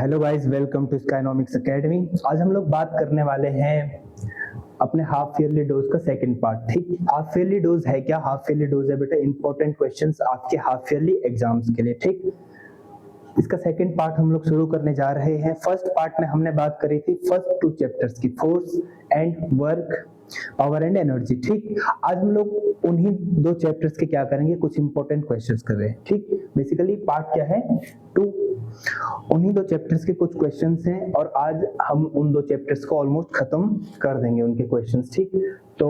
Hello guys, welcome to Skynomics academy. आज हम लोग बात करने वाले हैं अपने हाफ ईयरली डोज का सेकंड पार्ट। ठीक, हाफ ईयरली डोज है क्या? हाफ ईयरली डोज है बेटा इंपॉर्टेंट क्वेश्चंस आपके हाफ ईयरली एग्जाम्स के लिए। ठीक, इसका सेकंड पार्ट हम लोग शुरू करने जा रहे हैं। फर्स्ट पार्ट में हमने बात करी थी फर्स्ट टू चैप्टर्स की, force and work, power and energy. ठीक, आज हम लोग उन्हीं दो चैप्टर्स के क्या करेंगे, कुछ इंपॉर्टेंट क्वेश्चंस कर रहे हैं। ठीक, बेसिकली पार्ट क्या है, टू, उन्हीं दो चैप्टर्स के कुछ क्वेश्चंस हैं और आज हम उन दो चैप्टर्स को ऑलमोस्ट खत्म कर देंगे उनके क्वेश्चंस। ठीक, तो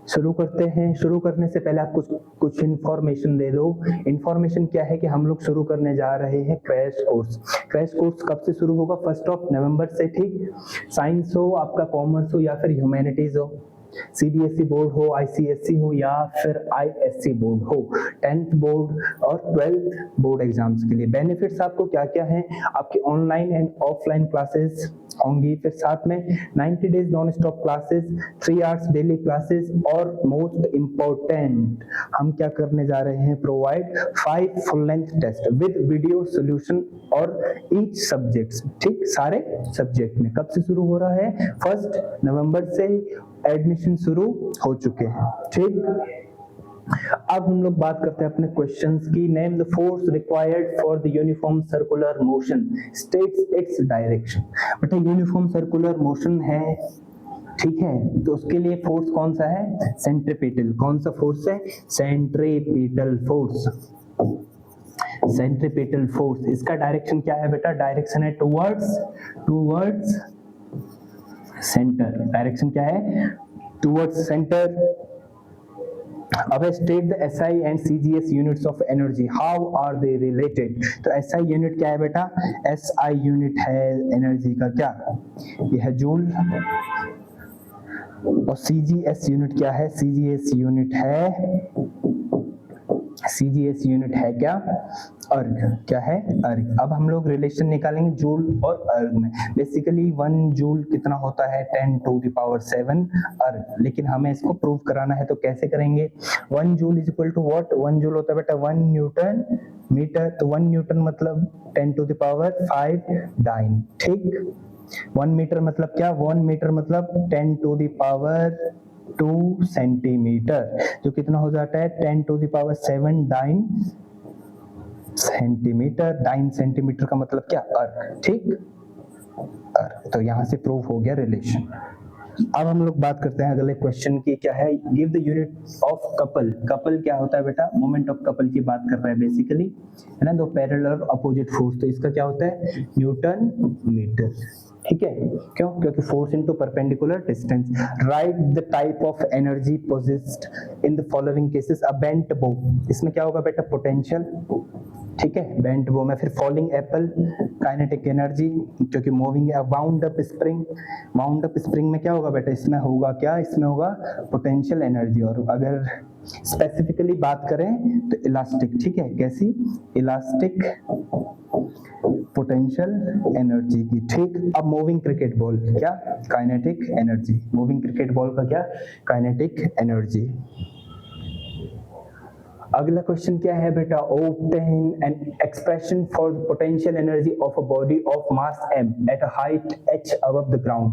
शुरू करते हैं। शुरू करने से पहले आप कुछ इन्फॉर्मेशन दे दो। इन्फॉर्मेशन क्या है कि हम लोग शुरू करने जा रहे हैं क्रैश कोर्स। क्रैश कोर्स कब से शुरू होगा? 1 नवंबर से। ठीक, साइंस हो, आपका कॉमर्स हो या फिर ह्यूमैनिटीज हो, सीबीएसई बोर्ड हो, आईसीएसई हो या फिर आईएससी बोर्ड हो, 10th बोर्ड और 12th बोर्ड एग्जाम्स के लिए बेनिफिट्स आपको क्या क्या हैं? आपकी ऑनलाइन एंड ऑफलाइन क्लासेस होंगी, फिर साथ में 90 days non stop classes, 3 hours daily classes और मोस्ट इंपॉर्टेंट हम क्या करने जा रहे हैं, provide 5 full length test with video solution और ईच सब्जेक्ट्स। ठीक, सारे सब्जेक्ट में। कब से शुरू हो रहा है? 1 नवंबर से एडमिशन शुरू हो चुके हैं। ठीक, अब हम लोग बात करते हैं अपने क्वेश्चंस की। Name the force required for the uniform circular motion, states its direction. बेटा यूनिफॉर्म सर्कुलर मोशन है, ठीक है, तो उसके लिए फोर्स कौन सा है? सेंट्रीपिटल। कौन सा फोर्स है? Centripetal force. सेंट्रीपिटल फोर्स, इसका डायरेक्शन क्या है बेटा? डायरेक्शन है टूवर्ड्स सेंटर। डायरेक्शन क्या है? Towards centre. अब state the SI and CGS units of energy, how are they related? तो एसआई यूनिट क्या है बेटा? एसआई यूनिट है एनर्जी का क्या? ये है जूल। और सीजीएस यूनिट क्या है? सीजीएस यूनिट है क्या? अर्ग। क्या है? अर्ग। अब हम लोग रिलेशन निकालेंगे जूल और अर्ग में। बेसिकली 1 जूल कितना होता है? 10⁷ अर्ग। लेकिन हमें इसको प्रूव कराना है तो कैसे करेंगे? 1 joule is equal to what? 1 joule होता है बेटा 1 न्यूटन मीटर। तो 1 न्यूटन मतलब 10⁵ डाइन। ठीक, 1 मीटर मतलब क्या? 1 मीटर मतलब 10⁻² सेंटीमीटर, जो कितना हो जाता है? 10⁷ डाइन सेंटीमीटर। डाइन सेंटीमीटर का मतलब क्या? अर्ग। ठीक, अर्ग। तो यहां से प्रूफ हो गया रिलेशन। अब हम लोग बात करते हैं अगले क्वेश्चन की। क्या है? Give the unit of couple. Couple क्या होता है बेटा? मोमेंट ऑफ कपल की बात कर रहे हैं बेसिकली, है ना, दो पैरेलल अपोजिट फोर्स। तो इसका क्या होता है? Newton metre. ठीक है, क्यों? क्योंकि force into perpendicular distance. Right the type of energy possessed in the following cases. A bent bow, इसमें क्या होगा बेटा? पोटेंशियल। ठीक है, बेंट बो में। फिर फॉलिंग एप्पल, काइनेटिक एनर्जी, क्योंकि मूविंग है। Wound up spring, wound up spring में क्या होगा बेटा? इसमें होगा क्या? इसमें होगा पोटेंशियल एनर्जी। और अगर स्पेसिफिकली बात करें तो इलास्टिक। ठीक है, कैसी? इलास्टिक पोटेंशियल एनर्जी की। ठीक, अब मूविंग क्रिकेट बॉल क्या? Kinetic energy. Moving cricket ball का क्या? Kinetic energy. अगला क्वेश्चन क्या है बेटा? obtain an expression for the potential energy of a body of mass m at a height h above the ground।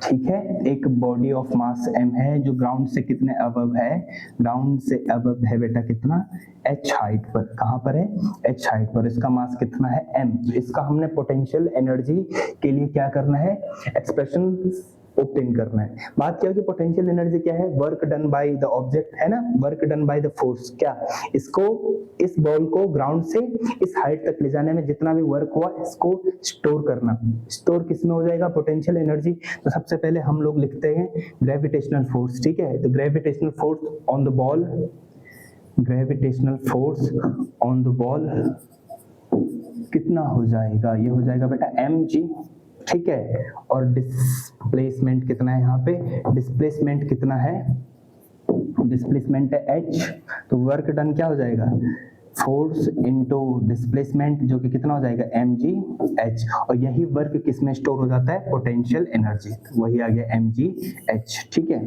ठीक है, एक बॉडी ऑफ मास m है जो ग्राउंड से कितने अबव है? ग्राउंड से अबव है बेटा कितना? h हाइट पर। कहां पर है? h हाइट पर। इसका मास कितना है? m। इसका हमने पोटेंशियल एनर्जी के लिए क्या करना है? एक्सप्रेशन ऑब्टेन करना है। बात क्या है कि पोटेंशियल एनर्जी क्या है? Work done by the object, है ना, work done by the force. क्या? इसको, इस बॉल को ग्राउंड से इस हाइट तक ले जाने में जितना भी वर्क हुआ इसको स्टोर करना। स्टोर किसमें हो जाएगा? Potential energy. तो सबसे पहले हम लोग लिखते हैं ग्रेविटेशनल फोर्स। ठीक है, तो gravitational force on the ball, gravitational force on the ball कितना हो जाएगा? ये हो जाएगा बेटा mg। ठीक है, और डिस्प्लेसमेंट कितना है यहाँ पे? डिस्प्लेसमेंट कितना है? डिस्प्लेसमेंट है h। तो वर्क डन क्या हो जाएगा? फोर्स इनटू डिस्प्लेसमेंट, जो कि कितना हो जाएगा? mg h। और यही वर्क किसमें स्टोर हो जाता है? Potential energy. तो वही आ गया mg h। ठीक है,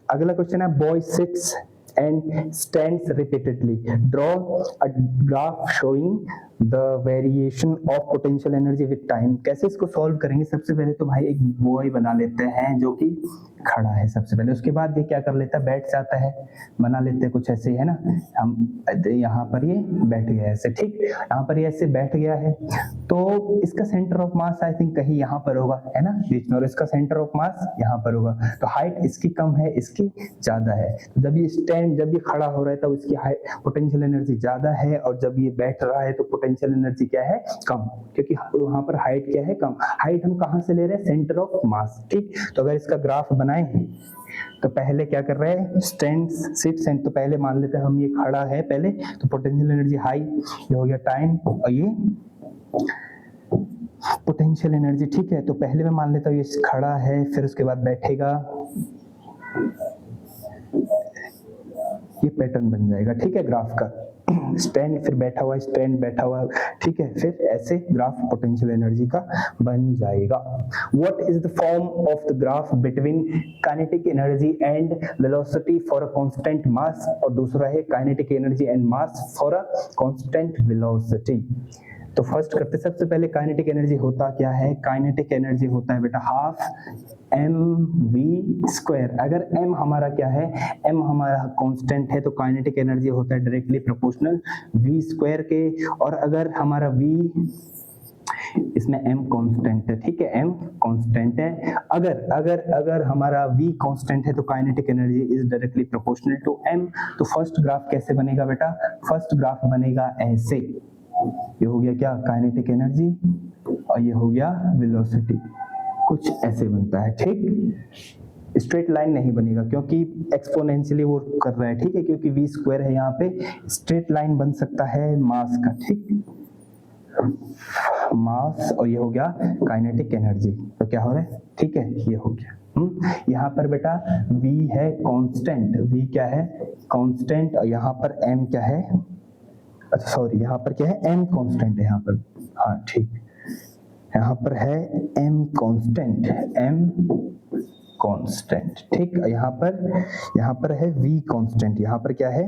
अगला क्वेश्चन है boy sits and stands repeatedly. Draw a graph showing the variation of potential energy with time. कैसे इसको सॉल्व करेंगे? सबसे पहले तो भाई एक बॉय बना लेते हैं जो कि खड़ा है सबसे पहले, उसके बाद ये क्या कर लेता है, बैठ जाता है, बना लेते हैं कुछ ऐसे ही, है ना। हम यहाँ पर ये बैठ गया ऐसे, ठीक, यहाँ पर ये ऐसे बैठ गया है, तो इसका centre of mass I think कहीं यहाँ पर होगा, है ना, बीच में, और इसका सेंटर ऑफ मास यहाँ पर होगा। तो हाइट इसकी कम है, इसकी ज्यादा है। तो जब ये खड़ा हो रहा है तब इसकी हाइट पोटेंशियल एनर्जी ज्यादा है, और जब ये बैठ रहा है तो पोटेंशियल एनर्जी क्या है, कम, क्योंकि वहां पर हाइट क्या है, कम। हाइट हम कहां से ले रहे हैं, सेंटर ऑफ मास, ठीक। तो अगर इसका ग्राफ बनाए तो पहले क्या कर रहे हैं, सिट्स एंड, तो पहले मान लेते हैं हम ये खड़ा है पहले, तो पोटेंशियल एनर्जी हाई, ये हो गया टाइम, और ये पोटेंशियल एनर्जी, ठीक है। तो पहले मैं मान लेता हूँ ये खड़ा है, फिर उसके बाद बैठेगा, ये पैटर्न बन जाएगा, ठीक है, ग्राफ का। स्टैंड, फिर बैठा हुआ, स्टैंड, बैठा हुआ, ठीक है, फिर ऐसे ग्राफ पोटेंशियल एनर्जी का बन जाएगा। What is the form of the graph between kinetic energy and velocity for a constant mass, और दूसरा है kinetic energy and mass for a constant velocity. तो फर्स्ट करते, सबसे पहले काइनेटिक एनर्जी होता क्या है, काइनेटिक एनर्जी होता है बेटा हाफ mv²। अगर m हमारा क्या है, m हमारा कांस्टेंट है, तो काइनेटिक एनर्जी होता है डायरेक्टली प्रोपोर्शनल v² के, और अगर हमारा v, इसमें m कांस्टेंट है, ठीक है, m कांस्टेंट है, अगर हमारा v कांस्टेंट है तो kinetic energy is directly proportional to m। तो फर्स्ट ग्राफ कैसे बनेगा बेटा, फर्स्ट ग्राफ बनेगा ऐसे, ये हो गया क्या, काइनेटिक एनर्जी, और ये हो गया वेलोसिटी, कुछ ऐसे बनता है, ठीक। स्ट्रेट लाइन नहीं बनेगा क्योंकि एक्सपोनेंशियली वो कर रहा है, ठीक है, क्योंकि v² है यहाँ पे। स्ट्रेट लाइन बन सकता है मास का, ठीक, मास, और ये हो गया काइनेटिक एनर्जी। तो क्या हो रहा है, ठीक है, ये हो गया। यहाँ पर बेटा v है कांस्टेंट, v क्या है, कांस्टेंट, और यहाँ पर m क्या है, अच्छा सॉरी, यहाँ पर क्या है, m कांस्टेंट है यहाँ पर, हाँ ठीक, यहाँ पर है m कांस्टेंट, ठीक। यहाँ पर है v कांस्टेंट, यहाँ पर क्या है,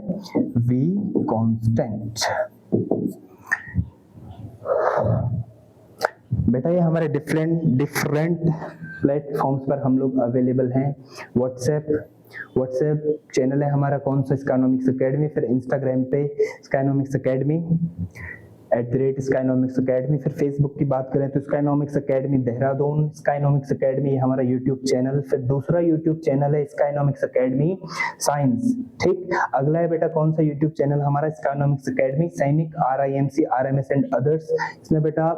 v कांस्टेंट। बेटा ये हमारे डिफरेंट प्लेटफॉर्म्स पर हम लोग अवेलेबल हैं। व्हाट्सएप चैनल है हमारा, कौन सा, स्काइनोमिक्स एकेडमी। फिर इंस्टाग्राम पे स्काइनोमिक्स एकेडमी @स्काइनोमिक्स एकेडमी। फिर फेसबुक की बात करें तो स्काइनोमिक्स एकेडमी देहरादून, स्काइनोमिक्स एकेडमी हमारा यूट्यूब चैनल। फिर दूसरा यूट्यूब चैनल है स्काइनोमिक्स एकेडमी साइंस, ठीक। अगला है बेटा कौन सा यूट्यूब चैनल हमारा, स्काइनोमिक्स एकेडमी सैनिक, RIMC, RMS एंड अदर्स। इसमें बेटा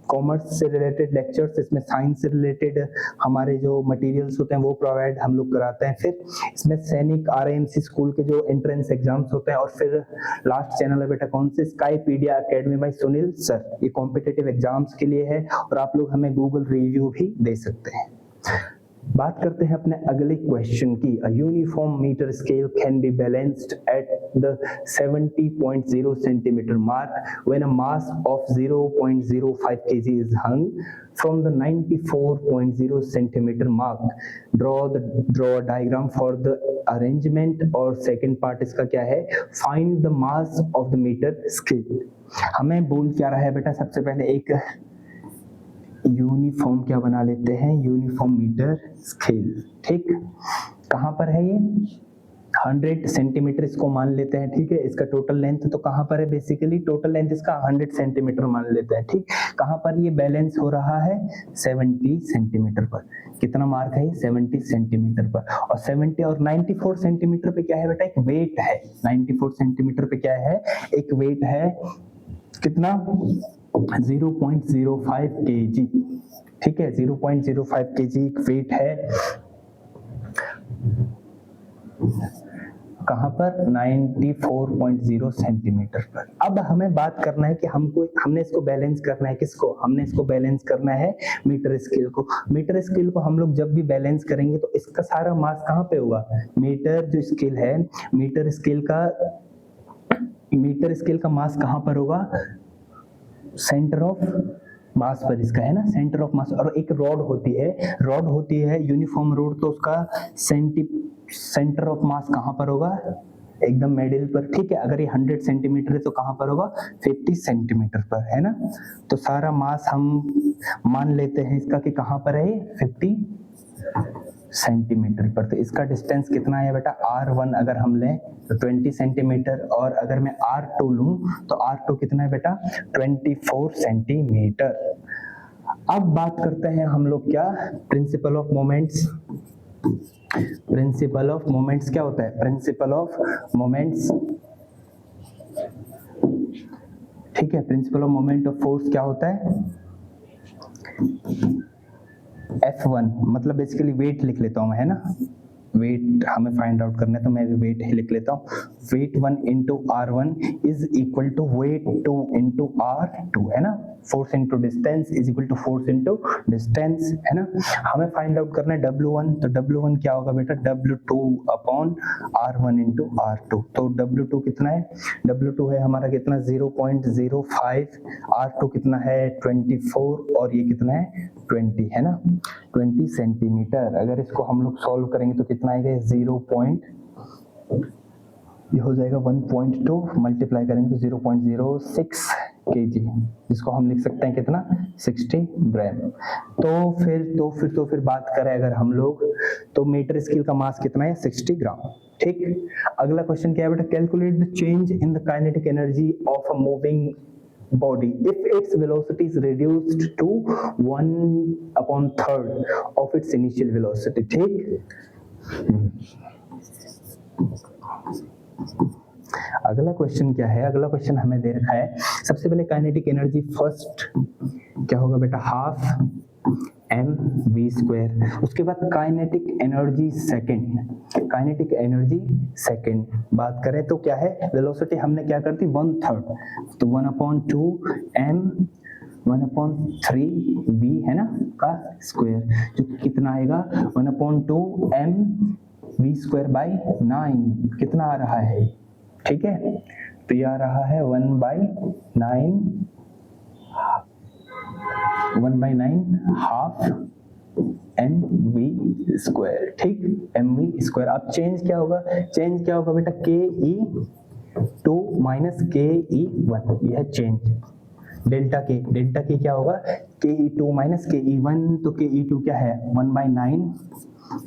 कॉमर्स से रिलेटेड लेक्चर्स, इसमें साइंस से रिलेटेड हमारे जो मटेरियल्स होते हैं वो प्रोवाइड हम लोग कराते हैं। फिर इसमें सैनिक, RIMC स्कूल के जो एंट्रेंस एग्जाम्स होते हैं। और फिर लास्ट चैनल है बेटा कौन से, स्काईपीडिया एकेडमी बाय सुनील सर, ये कॉम्पिटिटिव एग्जाम्स के लिए है, और आप लोग हमें गूगल रिव्यू भी दे सकते हैं। बात करते हैं अपने अगले क्वेश्चन की। A uniform metre scale can be balanced at the 70.0 centimetre mark when a mass of 0.05 kg is hung from the 94.0 centimeter mark. Draw a diagram for the arrangement, और सेकंड पार्ट इसका क्या है, find the mass of the meter scale। हमें बोल क्या रहा है बेटा, सबसे पहले एक यूनिफॉर्म क्या बना लेते हैं, यूनिफॉर्म मीटर स्केल, ठीक। कहां पर है ये, 100 सेंटीमीटर इसको मान लेते हैं, ठीक है। इसका टोटल लेंथ तो कहां पर है, बेसिकली टोटल लेंथ इसका 100 सेंटीमीटर मान लेते हैं, ठीक। कहां पर ये बैलेंस हो रहा है, 70 सेंटीमीटर पर। कितना मार्क है, 70 सेंटीमीटर पर। और 70 और 94 सेंटीमीटर पे क्या है बेटा, एक वेट है। 94 सेंटीमीटर पे क्या है, एक वेट है, कितना, 0.05 kg, ठीक है, 0.05 kg एक वेट है। कहां पर, 94.0 सेंटीमीटर पर। अब हमें बात करना है कि हमने इसको बैलेंस करना है, किसको, हमने इसको बैलेंस करना है मीटर स्केल को। मीटर स्केल को हम लोग जब भी बैलेंस करेंगे तो इसका सारा मास कहां पे होगा, मीटर जो स्केल है, मीटर स्केल का मास कहां पर होगा, सेंटर ऑफ मास पर इसका है ना, सेंटर ऑफ मास। और एक रॉड होती है यूनिफॉर्म रॉड, तो उसका सेंटर ऑफ मास कहां पर होगा, एकदम मिडिल पर, ठीक है। अगर ये 100 सेंटीमीटर है तो कहाँ पर होगा, 50 सेंटीमीटर पर, है ना। तो सारा मास हम मान लेते हैं इसका कि कहाँ पर है, 50 सेंटीमीटर पर। तो इसका डिस्टेंस कितना है बेटा, R1 अगर हम लें तो 20 सेंटीमीटर, और अगर मैं R2 लूं तो R2 कितना है बेटा, 24 सेंटीमीटर। अब बात करते हैं हम लोग क्या, principle of moments. Principle of moments क्या होता है, प्रिंसिपल ऑफ मोमेंट्स, ठीक है। Principle of moment of force क्या होता है, F1, मतलब बेसिकली वेट लिख लेता हूं मैं, है ना। वेट हमें फाइंड आउट करना है तो मैं भी वेट ही लिख लेता हूँ। Weight 1 into R1 is equal to weight 2 into R2, है ना। Force into distance is equal to force into distance, है ना। हमें फाइंड आउट करना है W1, तो W1 क्या होगा बेटा, W2 upon R1 into R2। तो W2 कितना है, W2 है हमारा कितना, 0.05, R2 कितना है 24, और ये कितना है 20, है ना, 20 सेंटीमीटर। अगर इसको हम लोग सॉल्व करेंगे तो कितना आएगा, ये हो जाएगा 1.2, मल्टीप्लाई करेंगे तो 0.06 kg, जिसको हम लिख सकते हैं कितना, 60 ग्राम। तो फिर बात करें अगर हम लोग, तो मीटर स्केल का मास कितना है, 60 ग्राम, ठीक। अगला क्वेश्चन क्या है बेटा, calculate the change in the kinetic energy of a moving body if its velocity is reduced to 1/3 of its initial velocity, ठीक। अगला क्वेश्चन क्या है, अगला क्वेश्चन हमें दे रखा है, सबसे पहले काइनेटिक एनर्जी फर्स्ट क्या होगा बेटा, हाफ mv², उसके बाद kinetic energy second, kinetic energy second बात करें तो क्या है, वेलोसिटी हमने क्या कर दी 1/3, तो 1/2 m 1/3v, है ना, का स्क्वायर, जो कितना आएगा 1/2 m v²/9, कितना आ रहा है, ठीक है। तो ये आ रहा है 1/9 हाफ mv², ठीक, mv²। अब चेंज क्या होगा, चेंज क्या होगा बेटा, ke2 माइनस ke1, यह चेंज। डेल्टा के क्या होगा, ke2 माइनस ke1, तो ke2 क्या है 1/9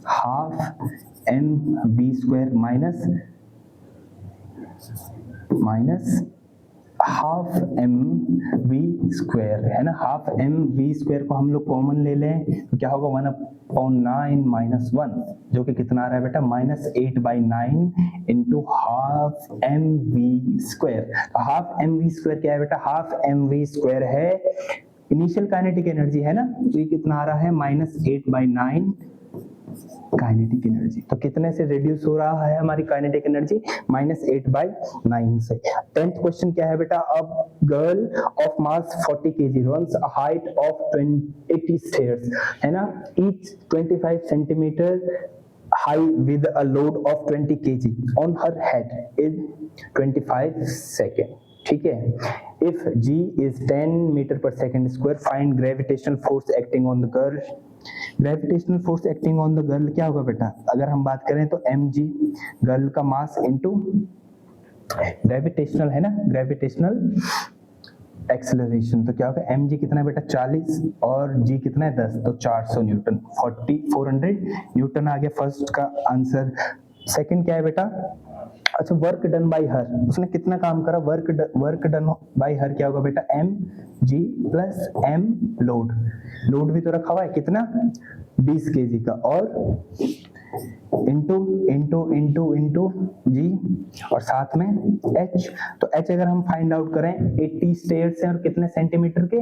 half mv² minus half mv², है ना। हाफ mv² को हम लोग कॉमन ले लें तो क्या होगा 1/9 माइनस 1, जो कि कितना आ रहा है बेटा, -8/9 into half mv²। Half mv² क्या है बेटा, हाफ mv² है इनिशियल काइनेटिक एनर्जी, है ना। तो ये कितना आ रहा है -8/9 काइनेटिक एनर्जी। तो कितने से रिड्यूस हो रहा है हमारी काइनेटिक एनर्जी, -8/9 से। 10th क्वेश्चन क्या है बेटा, अब girl of mass 40 kg runs a height of 80 stairs, है ना, each 25 centimetre high with a load of 20 kg on her head in 25 seconds, ठीक है। If g is 10 meter per second square, find gravitational force acting on the girl। Gravitational force acting on the girl क्या होगा बेटा, अगर हम बात करें तो mg, गर्ल का मास इनटू ग्रेविटेशनल, है ना, ग्रेविटेशनल एक्सेलरेशन, तो क्या होगा mg कितना है बेटा 40 और g कितना है 10, तो 400 न्यूटन, 400 न्यूटन आ गया फर्स्ट का आंसर। सेकंड क्या है बेटा, अच्छा वर्क डन बाय हर, उसने कितना काम करा, वर्क डन बाय हर क्या होगा बेटा, mg plus m load, load भी तो रखा हुआ है कितना 20 kg का, और इंटू g और साथ में h। तो h अगर हम फाइंड आउट करें 80 स्टेयर्स हैं और कितने सेंटीमीटर के,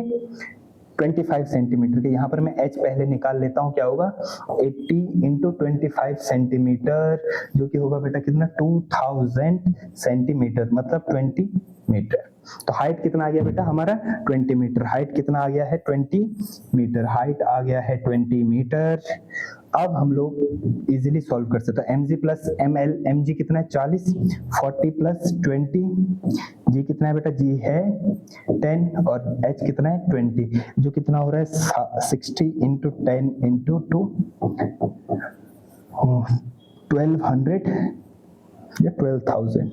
25 सेंटीमीटर के। यहाँ पर मैं h पहले निकाल लेता हूँ, क्या होगा 80 इंटू 25 सेंटीमीटर, जो कि होगा बेटा कितना 2000 सेंटीमीटर, मतलब 20 मीटर। तो हाइट कितना आ गया बेटा हमारा 20 मीटर, हाइट कितना आ गया है 20 मीटर, हाइट आ गया है 20 मीटर। अब हम लोग इजीली सॉल्व कर सकते हैं, mg प्लस ml, mg कितना है 40, 40 प्लस 20, g कितना है बेटा, g है 10 और h कितना है 20, जो कितना हो रहा है 60 इंटू 10 इंटू 2, 1200 या 12,000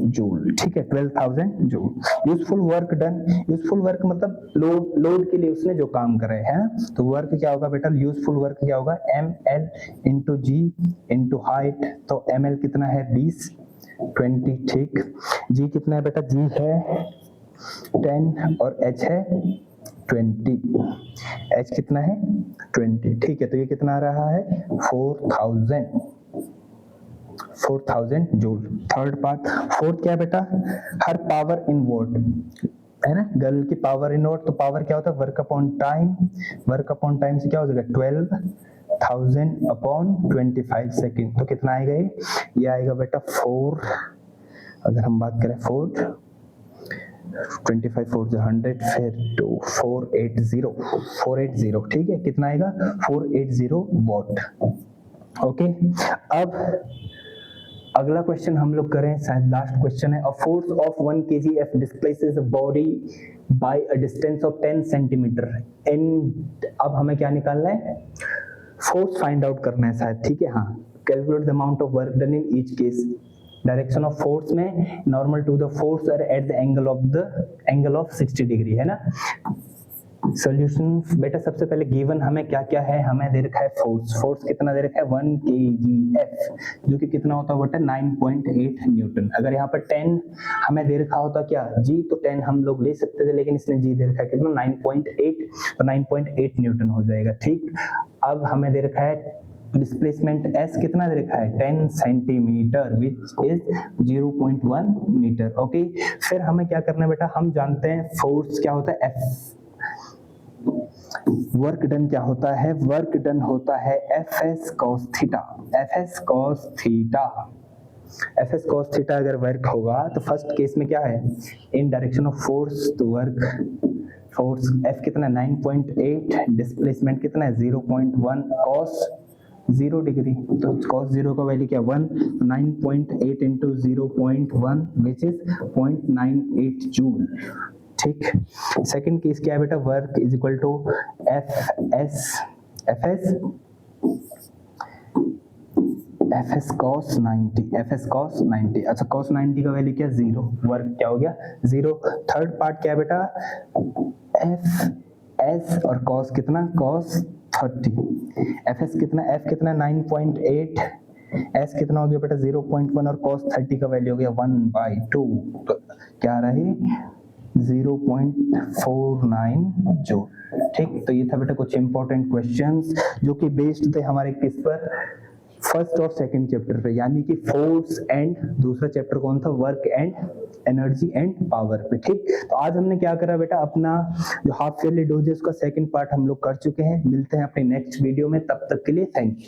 जूल, ठीक है 12,000 joule. Useful work done, useful work मतलब लोड के लिए उसने जो काम करे है ना, तो वर्क क्या होगा बेटा, यूजफुल वर्क क्या होगा, ml इंटू जी इंटू हाइट, तो ml कितना है 20, 20, ठीक। जी कितना है बेटा, जी है 10 और h है 20, h कितना है 20, ठीक है। तो ये कितना आ रहा है 4,000 जूल। थर्ड पार्ट, फोर्थ क्या है बेटा, हर पावर इन वॉट है ना, गर्ल की पावर इन वॉट, तो पावर क्या होता है work upon time, work upon time से क्या हो जाएगा 12,000 अपॉन 25 सेकेंड, तो कितना आएगा ये आएगा बेटा 4, अगर हम बात करें 4 25 4 100 फिर 2 480, ठीक है, कितना आएगा 480 वॉट। ओके, अब अगला क्वेश्चन हम लोग करें, शायद लास्ट क्वेश्चन है। A force of 1 kgf displaces a body by a distance of 10 centimetre and, अब हमें क्या निकालना है, फोर्स फाइंड आउट करना है शायद, ठीक है। हाँ, calculate the amount of work done in each case. Direction of force में नॉर्मल टू द फोर्स और at the angle of 60 degree है ना। सॉल्यूशन बेटा, सबसे पहले गिवन हमें क्या क्या है, हमें दे रखा है फोर्स कितना दे रखा है 1 kgf, जो कि कितना होता है 9.8 न्यूटन। अगर यहाँ पर 10 हमें दे रखा होता क्या जी, तो 10 हम लोग ले सकते थे, लेकिन इसने जी दे रखा है कितना 9.8, तो 9.8 न्यूटन हो जाएगा, ठीक। अब हमें दे रखा है डिस्प्लेसमेंट s कितना दे रखा है 10 centimetre which is 0.1 metre. Okay, फिर हमें क्या करना है बेटा, हम जानते हैं फोर्स क्या होता है F, वर्क डन क्या होता है, वर्क डन होता है Fs cos theta, Fs cos theta, Fs cos theta अगर वर्क होगा तो फर्स्ट केस में क्या है इन डायरेक्शन ऑफ फोर्स, तो वर्क फोर्स F कितना 9.8, डिस्प्लेसमेंट कितना है 0.1 cos 0 डिग्री, तो cos 0 का वैल्यू क्या 1, 9.8 इंटू 0.1 विच इज 0.98 जूल, ठीक। सेकंड केस क्या है बेटा, work is equal to Fs cos 90, अच्छा cos 90 का वैल्यू क्या 0, वर्क क्या हो गया 0। थर्ड पार्ट क्या है बेटा, Fs और cos कितना cos 30, Fs कितना, F कितना 9.8, S कितना हो गया बेटा 0.1 और cos 30 का वैल्यू हो गया 1/2, तो क्या आ रहा है 0.49 जूल, ठीक। तो ये था बेटा कुछ इंपॉर्टेंट क्वेश्चंस जो कि बेस्ड थे हमारे किस पर, फर्स्ट और सेकंड चैप्टर पे, यानी कि फोर्स एंड दूसरा चैप्टर कौन था, work and energy and power पे, ठीक। तो आज हमने क्या करा बेटा, अपना जो हाफ ईयरली डोजेस का सेकंड पार्ट हम लोग कर चुके हैं। मिलते हैं अपने नेक्स्ट वीडियो में, तब तक के लिए थैंक यू।